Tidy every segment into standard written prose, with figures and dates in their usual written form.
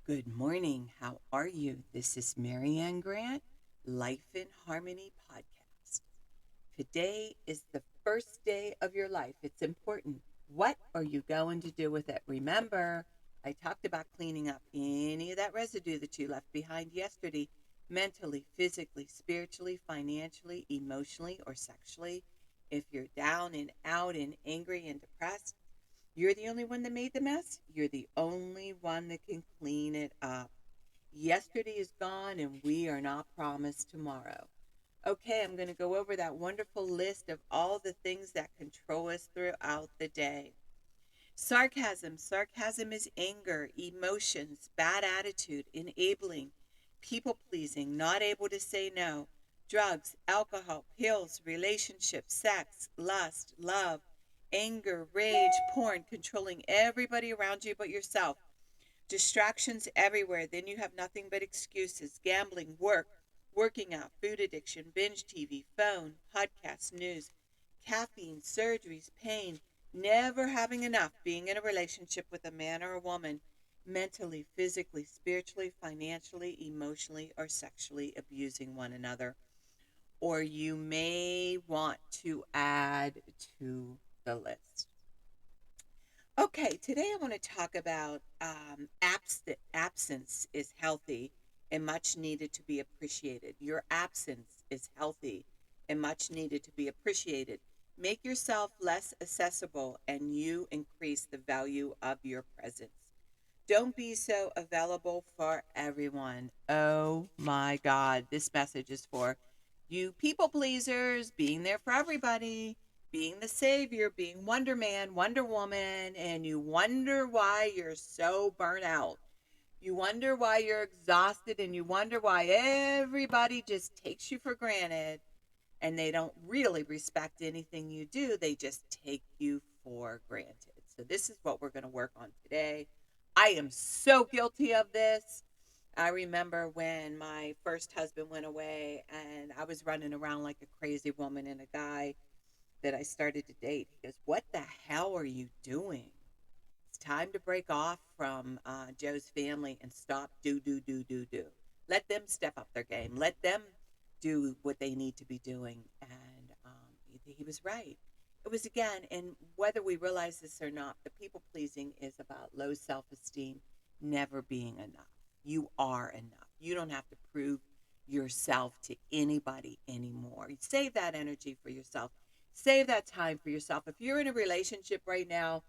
Good morning. How are you? This is Marianne Grant, Life in Harmony podcast. Today is the first day of your life. It's important. What are you going to do with it? Remember, I talked about cleaning up any of that residue that you left behind yesterday, mentally, physically, spiritually, financially, emotionally, or sexually. If you're down and out and angry and depressed, you're the only one that made the mess. You're the only one that can clean it up. Yesterday is gone and we are not promised tomorrow. Okay, I'm going to go over that wonderful list of all the things that control us throughout the day. Sarcasm. Sarcasm is anger, emotions, bad attitude, enabling, people pleasing, not able to say no. Drugs, alcohol, pills, relationships, sex, lust, love, anger, rage, porn, controlling everybody around you but yourself. Distractions everywhere. Then you have nothing but excuses. Gambling, work, working out, food addiction, binge TV, phone, podcasts, news, caffeine, surgeries, pain, never having enough, being in a relationship with a man or a woman, mentally, physically, spiritually, financially, emotionally, or sexually abusing one another. Or you may want to add to the list. Okay, today I want to talk about absence is healthy and much needed to be appreciated. Your absence is healthy and much needed to be appreciated. Make yourself less accessible and you increase the value of your presence. Don't be so available for everyone. Oh my God, this message is for you people pleasers, being there for everybody, being the savior, being Wonder Man, Wonder Woman, and you wonder why you're so burnt out. You wonder why you're exhausted and you wonder why everybody just takes you for granted and they don't really respect anything you do. They just take you for granted. So, this is what we're going to work on today. I am so guilty of this. I remember when my first husband went away and I was running around like a crazy woman, and a guy that I started to date, he goes, "What the hell are you doing? It's time to break off from Joe's family and stop do. Let them step up their game. Let them do what they need to be doing." And he was right. It was, again, and whether we realize this or not, the people pleasing is about low self esteem, never being enough. You are enough. You don't have to prove yourself to anybody anymore. Save that energy for yourself. Save that time for yourself. If you're in a relationship right now,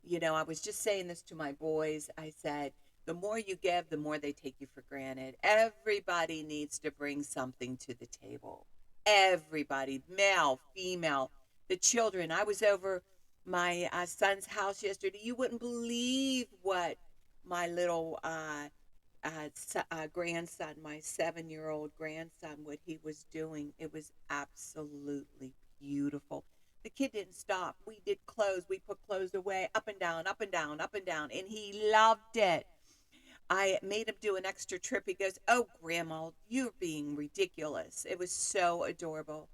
I was just saying this to my boys. I said, the more you give, the more they take you for granted. Everybody needs to bring something to the table. Everybody, male, female, the children. I was over my son's house yesterday. You wouldn't believe what my little grandson, my 7-year-old grandson, what he was doing. It was absolutely beautiful. The kid didn't stop. We did clothes. We put clothes away, up and down, up and down, up and down, and he loved it. I made him do an extra trip. He goes, "Oh, Grandma, you're being ridiculous." It was so adorable.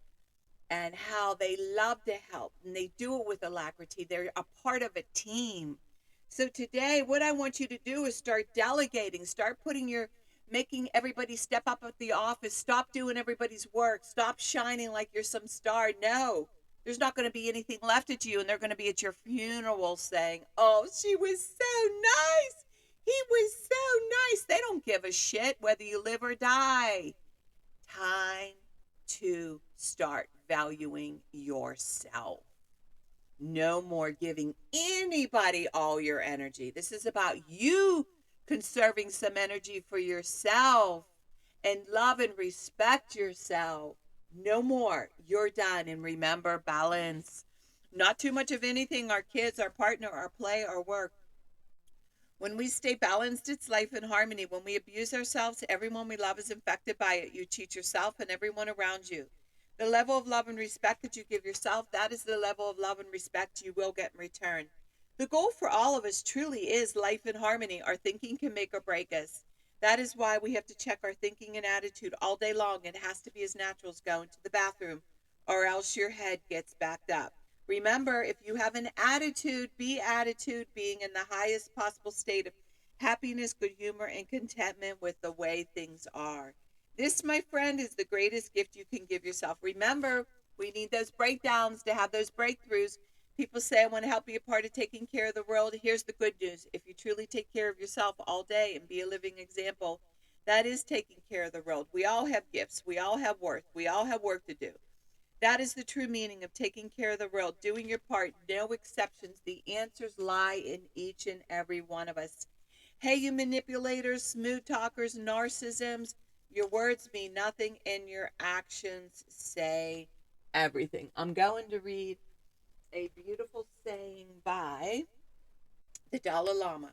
And how they love to help and they do it with alacrity. They're a part of a team. So today, what I want you to do is start delegating, start making everybody step up at the office, stop doing everybody's work, stop shining like you're some star. No, there's not going to be anything left at you, and they're going to be at your funeral saying, "Oh, she was so nice. He was so nice." They don't give a shit whether you live or die. Time to start valuing yourself. No more giving anybody all your energy. This is about you conserving some energy for yourself and love and respect yourself. No more. You're done. And remember, balance. Not too much of anything, our kids, our partner, our play, our work. When we stay balanced, it's life in harmony. When we abuse ourselves, everyone we love is infected by it. You cheat yourself and everyone around you. The level of love and respect that you give yourself, that is the level of love and respect you will get in return. The goal for all of us truly is life in harmony. Our thinking can make or break us. That is why we have to check our thinking and attitude all day long. It has to be as natural as going to the bathroom, or else your head gets backed up. Remember, if you have an attitude, be attitude, being in the highest possible state of happiness, good humor, and contentment with the way things are. This, my friend, is the greatest gift you can give yourself. Remember, we need those breakdowns to have those breakthroughs. People say, I want to help be a part of taking care of the world. Here's the good news. If you truly take care of yourself all day and be a living example, that is taking care of the world. We all have gifts. We all have worth. We all have work to do. That is the true meaning of taking care of the world, doing your part, no exceptions. The answers lie in each and every one of us. Hey, you manipulators, smooth talkers, narcissisms, your words mean nothing and your actions say everything. I'm going to read a beautiful saying by the Dalai Lama.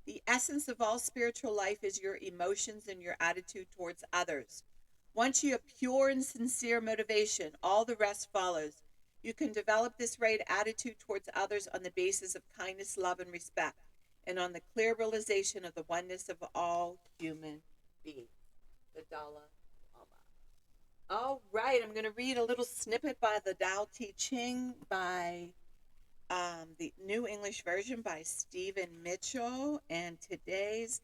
The essence of all spiritual life is your emotions and your attitude towards others. Once you have pure and sincere motivation, all the rest follows. You can develop this right attitude towards others on the basis of kindness, love, and respect, and on the clear realization of the oneness of all human beings. The Dalai Lama. All right, I'm going to read a little snippet by the Tao Te Ching by the New English Version by Stephen Mitchell. And today's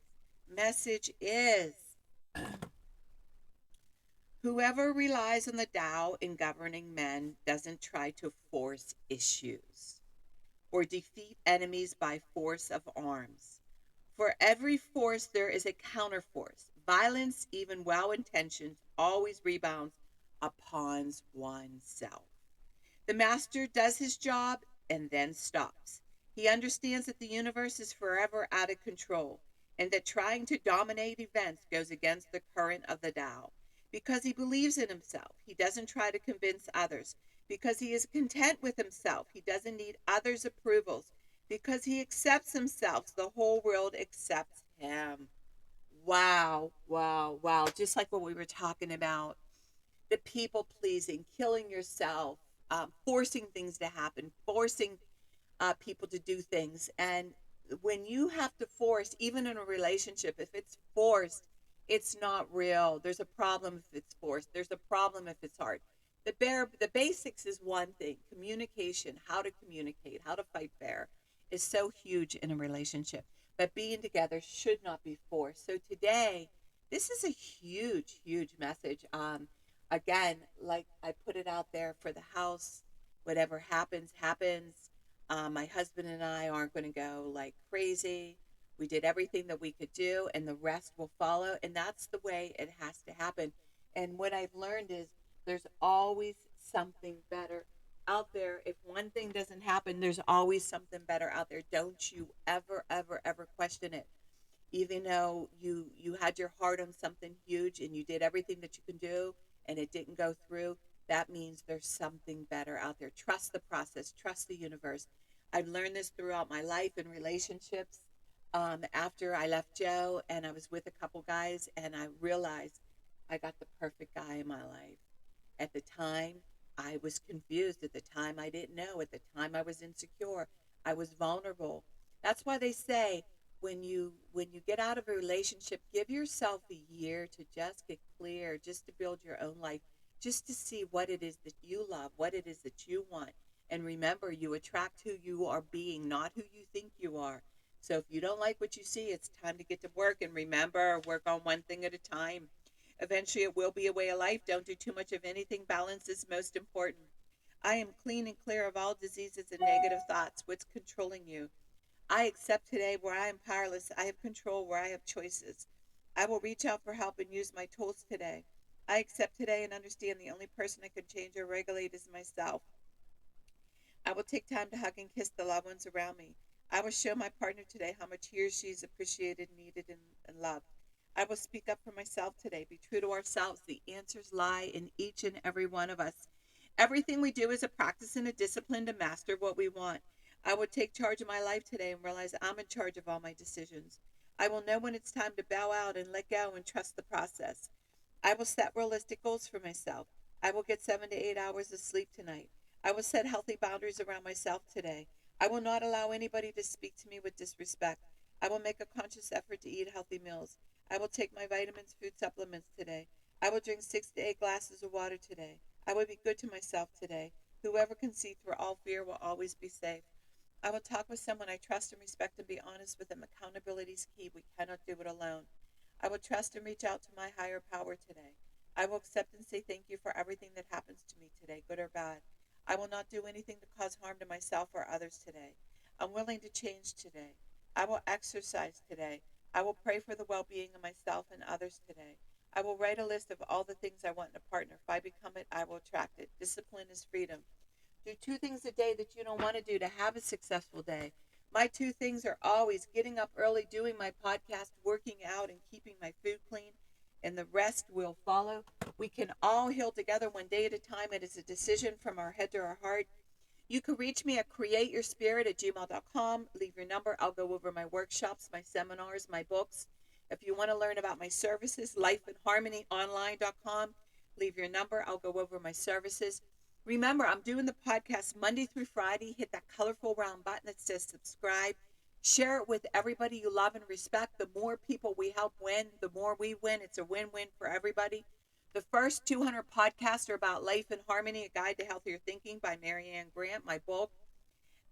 message is: whoever relies on the Tao in governing men doesn't try to force issues or defeat enemies by force of arms. For every force, there is a counterforce. Violence, even well intentioned, always rebounds upon oneself. The master does his job and then stops. He understands that the universe is forever out of control and that trying to dominate events goes against the current of the Tao. Because he believes in himself, he doesn't try to convince others. Because he is content with himself, he doesn't need others' approvals. Because he accepts himself, the whole world accepts him. Wow, wow, wow. Just like what we were talking about, the people pleasing, killing yourself, forcing things to happen, forcing people to do things. And when you have to force, even in a relationship, if it's forced, it's not real. There's a problem if it's forced. There's a problem if it's hard. The basics is one thing. Communication, how to communicate, how to fight fair, is so huge in a relationship. But being together should not be forced. So today, this is a huge, huge message. Again, like I put it out there for the house, whatever happens, happens. My husband and I aren't going to go like crazy. We did everything that we could do, and the rest will follow. And that's the way it has to happen. And what I've learned is there's always something better out there. If one thing doesn't happen, there's always something better out there. Don't you ever, ever, ever question it. Even though you had your heart on something huge and you did everything that you can do and it didn't go through, that means there's something better out there. Trust the process, trust the universe. I've learned this throughout my life and relationships. After I left Joe and I was with a couple guys, and I realized I got the perfect guy in my life. At the time, I was confused. At the time, I didn't know. At the time, I was insecure. I was vulnerable. That's why they say when you get out of a relationship, give yourself a year to just get clear, just to build your own life, just to see what it is that you love, what it is that you want. And remember, you attract who you are being, not who you think you are. So if you don't like what you see, it's time to get to work. And remember, work on one thing at a time. Eventually, it will be a way of life. Don't do too much of anything. Balance is most important. I am clean and clear of all diseases and negative thoughts. What's controlling you? I accept today where I am powerless. I have control where I have choices. I will reach out for help and use my tools today. I accept today and understand the only person I can change or regulate is myself. I will take time to hug and kiss the loved ones around me. I will show my partner today how much he or she is appreciated, needed, and loved. I will speak up for myself today. Be true to ourselves. The answers lie in each and every one of us. Everything we do is a practice and a discipline to master what we want. I will take charge of my life today and realize I'm in charge of all my decisions. I will know when it's time to bow out and let go and trust the process. I will set realistic goals for myself. I will get 7 to 8 hours of sleep tonight. I will set healthy boundaries around myself today. I will not allow anybody to speak to me with disrespect. I will make a conscious effort to eat healthy meals. I will take my vitamins, food supplements today. I will drink 6 to 8 glasses of water today. I will be good to myself today. Whoever can see through all fear will always be safe. I will talk with someone I trust and respect and be honest with them. Accountability is key. We cannot do it alone. I will trust and reach out to my higher power today. I will accept and say thank you for everything that happens to me today, good or bad. I will not do anything to cause harm to myself or others today. I'm willing to change today. I will exercise today. I will pray for the well being of myself and others today. I will write a list of all the things I want in a partner. If I become it, I will attract it. Discipline is freedom. Do two things a day that you don't want to do to have a successful day. My two things are always getting up early, doing my podcast, working out, and keeping my food clean, and the rest will follow. We can all heal together one day at a time. It is a decision from our head to our heart. You can reach me at createyourspirit@gmail.com. Leave your number. I'll go over my workshops, my seminars, my books. If you want to learn about my services, lifeandharmonyonline.com. Leave your number. I'll go over my services. Remember, I'm doing the podcast Monday through Friday. Hit that colorful round button that says subscribe. Share it with everybody you love and respect. The more people we help win, the more we win. It's a win-win for everybody. The first 200 podcasts are about life and harmony, a guide to healthier thinking by Marianne Grant, my book.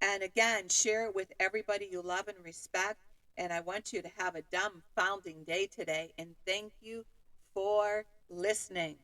And again, share it with everybody you love and respect. And I want you to have a dumbfounding day today. And thank you for listening.